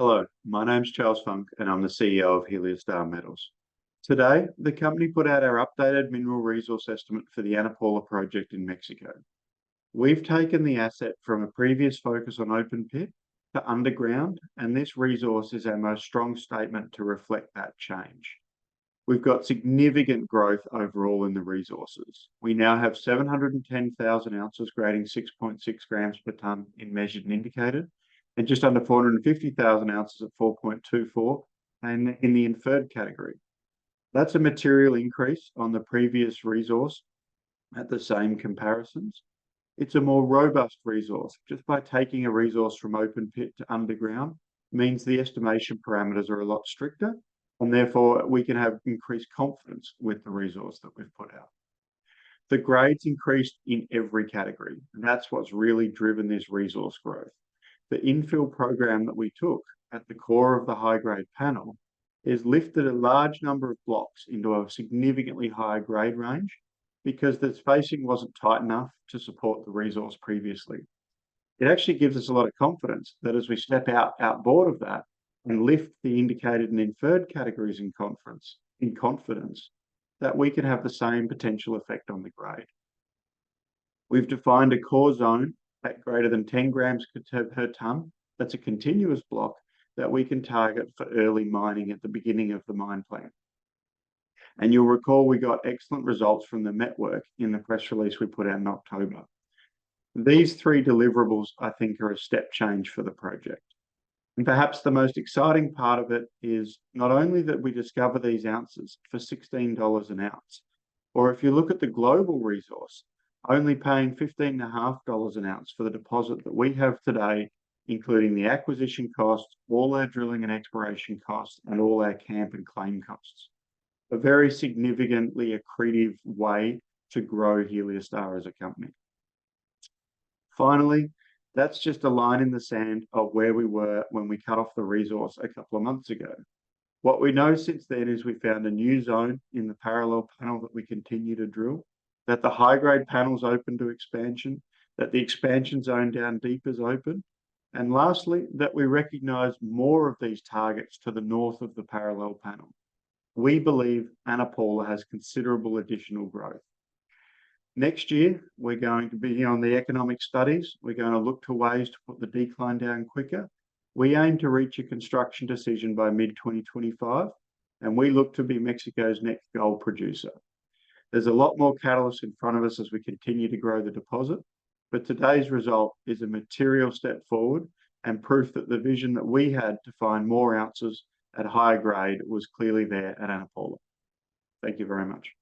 Hello, my name's Charles Funk and I'm the CEO of Heliostar Metals. Today, the company put out our updated mineral resource estimate for the Ana Paula project in Mexico. We've taken the asset from a previous focus on open pit to underground, and this resource is our most strong statement to reflect that change. We've got significant growth overall in the resources. We now have 710,000 ounces grading 6.6 grams per tonne in measured and indicated, and just under 450,000 ounces at 4.24 and in the inferred category. That's a material increase on the previous resource at the same comparisons. It's a more robust resource. Just by taking a resource from open pit to underground means the estimation parameters are a lot stricter, and therefore we can have increased confidence with the resource that we've put out. The grades increased in every category, and that's what's really driven this resource growth. The infill program that we took at the core of the high-grade panel is lifted a large number of blocks into a significantly higher grade range because the spacing wasn't tight enough to support the resource previously. It actually gives us a lot of confidence that as we step outboard of that and lift the indicated and inferred categories in confidence, that we can have the same potential effect on the grade. We've defined a core zone at greater than 10 grams per tonne. That's a continuous block that we can target for early mining at the beginning of the mine plan. And you'll recall we got excellent results from the network in the press release we put out in October. These three deliverables, I think, are a step change for the project. And perhaps the most exciting part of it is not only that we discover these ounces for $16 an ounce, or if you look at the global resource, only paying $15.50 an ounce for the deposit that we have today, including the acquisition costs, all our drilling and exploration costs, and all our camp and claim costs. A very significantly accretive way to grow Heliostar as a company. Finally, that's just a line in the sand of where we were when we cut off the resource a couple of months ago. What we know since then is we found a new zone in the parallel panel that we continue to drill, that the high-grade panel's open to expansion, that the expansion zone down deep is open, and lastly, that we recognise more of these targets to the north of the parallel panel. We believe Ana Paula has considerable additional growth. Next year, we're going to be on the economic studies. We're going to look to ways to put the decline down quicker. We aim to reach a construction decision by mid-2025, and we look to be Mexico's next gold producer. There's a lot more catalysts in front of us as we continue to grow the deposit, but today's result is a material step forward and proof that the vision that we had to find more ounces at higher grade was clearly there at Ana Paula. Thank you very much.